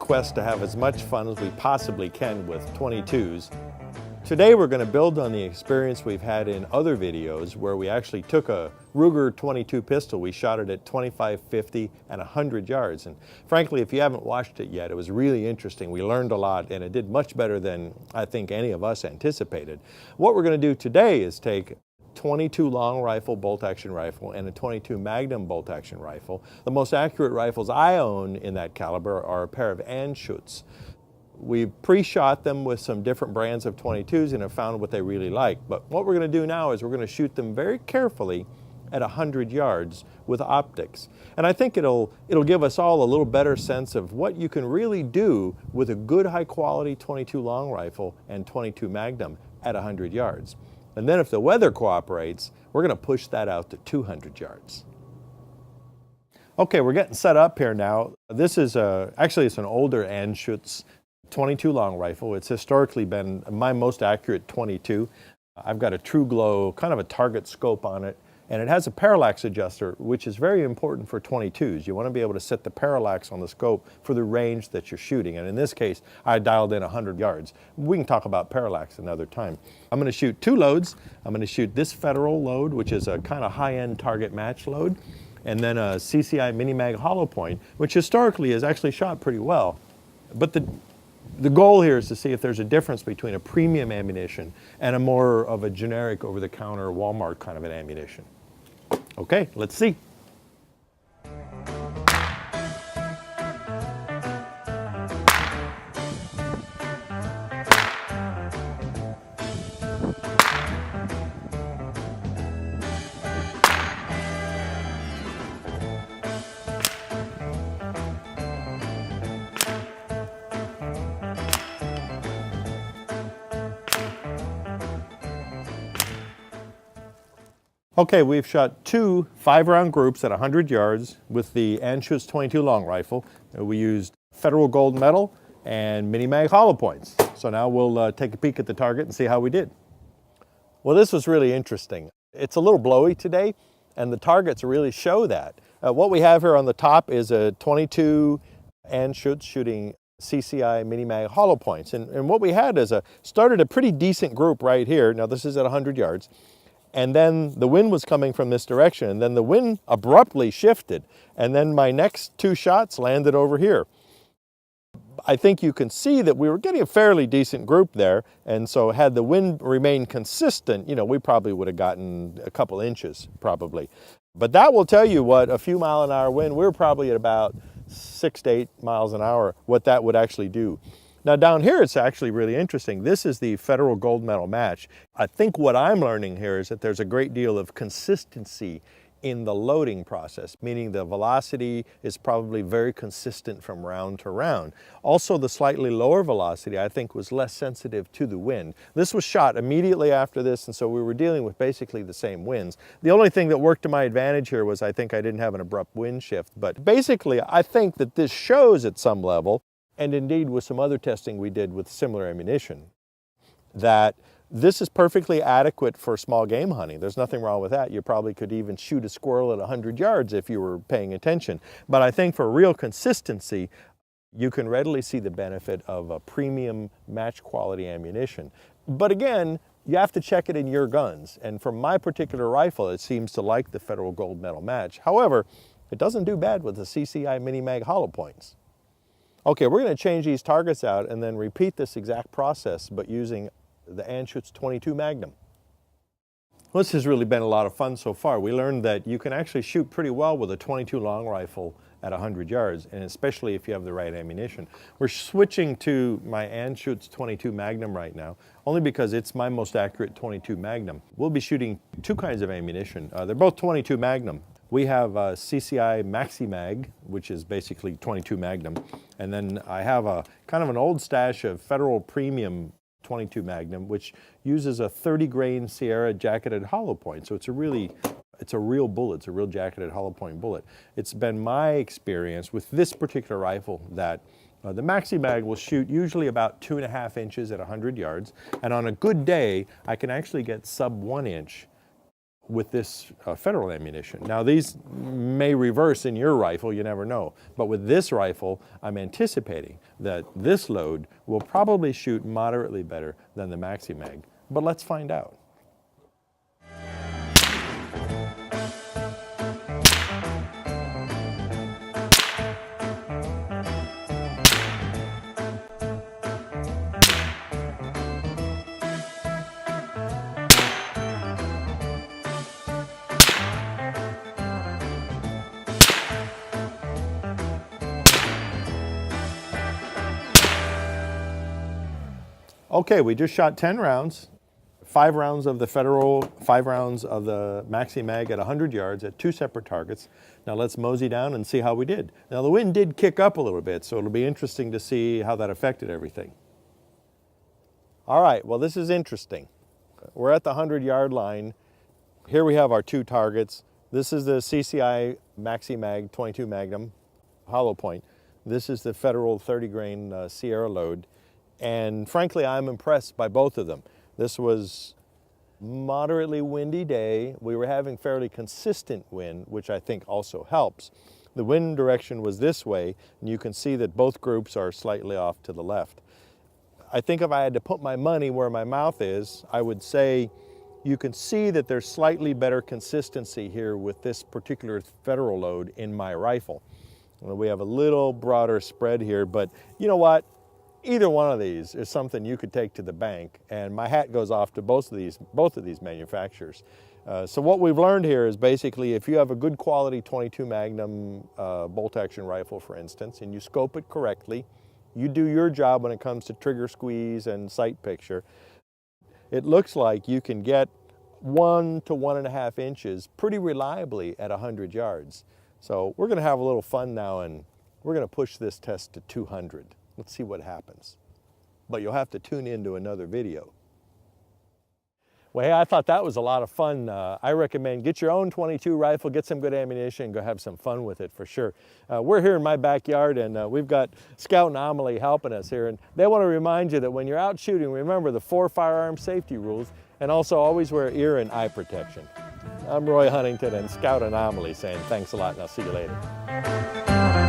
quest to have as much fun as we possibly can with 22s. Today we're going to build on the experience we've had in other videos where we actually took a Ruger 22 pistol, we shot it at 25, 50, and 100 yards. And frankly, if you haven't watched it yet, it was really interesting. We learned a lot and it did much better than I think any of us anticipated. What we're going to do today is take 22 long rifle bolt-action rifle and a 22 Magnum bolt-action rifle. The most accurate rifles I own in that caliber are a pair of Anschutz. We've pre-shot them with some different brands of 22s and have found what they really like. But what we're going to do now is we're going to shoot them very carefully at 100 yards with optics. And I think it'll give us all a little better sense of what you can really do with a good high-quality 22 long rifle and 22 Magnum at 100 yards. And then if the weather cooperates, we're going to push that out to 200 yards. Okay, we're getting set up here now. This is actually it's an older Anschutz 22 long rifle. It's historically been my most accurate 22. I've got a True Glow, kind of a target scope on it, and it has a parallax adjuster, which is very important for 22s. You want to be able to set the parallax on the scope for the range that you're shooting. And in this case, I dialed in 100 yards. We can talk about parallax another time. I'm going to shoot two loads. I'm going to shoot this Federal load, which is a kind of high-end target match load, and then a CCI Mini Mag hollow point, which historically has actually shot pretty well. But the goal here is to see if there's a difference between a premium ammunition and a more of a generic over-the-counter Walmart kind of an ammunition. Okay, let's see. Okay, we've shot two 5-round groups at 100 yards with the Anschutz 22 long rifle. We used Federal gold medal and Mini Mag hollow points. So now we'll take a peek at the target and see how we did. Well, this was really interesting. It's a little blowy today, and the targets really show that. What we have here on the top is a 22 Anschutz shooting CCI Mini Mag hollow points. And what we had is started a pretty decent group right here. Now this is at 100 yards. And then the wind was coming from this direction, and then the wind abruptly shifted, and then my next two shots landed over here. I think you can see that we were getting a fairly decent group there, and so had the wind remained consistent, we probably would have gotten a couple inches, probably. But that will tell you what a few mile-an-hour wind, we're probably at about 6 to 8 miles an hour, what that would actually do. Now down here it's actually really interesting. This is the Federal gold medal match. I think what I'm learning here is that there's a great deal of consistency in the loading process, meaning the velocity is probably very consistent from round to round. Also the slightly lower velocity I think was less sensitive to the wind. This was shot immediately after this, and so we were dealing with basically the same winds. The only thing that worked to my advantage here was I think I didn't have an abrupt wind shift, but basically I think that this shows at some level, and indeed with some other testing we did with similar ammunition, that this is perfectly adequate for small game hunting. There's nothing wrong with that. You probably could even shoot a squirrel at 100 yards if you were paying attention. But I think for real consistency, you can readily see the benefit of a premium match quality ammunition. But again, you have to check it in your guns. And for my particular rifle, it seems to like the Federal gold medal match. However, it doesn't do bad with the CCI Mini Mag hollow points. Okay, we're going to change these targets out and then repeat this exact process, but using the Anschutz 22 Magnum. Well, this has really been a lot of fun so far. We learned that you can actually shoot pretty well with a 22 long rifle at 100 yards, and especially if you have the right ammunition. We're switching to my Anschutz 22 Magnum right now, only because it's my most accurate 22 Magnum. We'll be shooting two kinds of ammunition. They're both 22 Magnum. We have a CCI Maxi Mag, which is basically 22 Magnum, and then I have a kind of an old stash of Federal Premium 22 Magnum, which uses a 30 grain Sierra jacketed hollow point. So it's a real bullet, it's a real jacketed hollow point bullet. It's been my experience with this particular rifle that the Maxi Mag will shoot usually about 2.5 inches at 100 yards, and on a good day, I can actually get sub 1 inch with this federal ammunition. Now these may reverse in your rifle, you never know. But with this rifle, I'm anticipating that this load will probably shoot moderately better than the Maxi Mag. But let's find out. Okay, we just shot 10 rounds, 5 rounds of the federal, 5 rounds of the Maxi Mag at 100 yards at 2 separate targets. Now let's mosey down and see how we did. Now the wind did kick up a little bit, so it'll be interesting to see how that affected everything. All right, well this is interesting. We're at the 100-yard line. Here we have our 2 targets. This is the CCI Maxi Mag 22 Magnum hollow point. This is the federal 30 grain Sierra load. And frankly, I'm impressed by both of them. This was moderately windy day. We were having fairly consistent wind, which I think also helps. The wind direction was this way, and you can see that both groups are slightly off to the left. I think if I had to put my money where my mouth is, I would say you can see that there's slightly better consistency here with this particular federal load in my rifle. We have a little broader spread here, but you know what? Either one of these is something you could take to the bank, and my hat goes off to both of these manufacturers. So what we've learned here is basically if you have a good quality 22 Magnum bolt action rifle, for instance, and you scope it correctly, you do your job when it comes to trigger squeeze and sight picture, it looks like you can get 1 to 1.5 inches pretty reliably at 100 yards. So we're going to have a little fun now, and we're going to push this test to 200. Let's see what happens. But you'll have to tune in to another video. Well, hey, I thought that was a lot of fun. I recommend get your own 22 rifle, get some good ammunition, and go have some fun with it for sure. We're here in my backyard, and we've got Scout and Amelie helping us here. And they want to remind you that when you're out shooting, remember the 4 firearm safety rules, and also always wear ear and eye protection. I'm Roy Huntington and Scout and Amelie saying thanks a lot, and I'll see you later.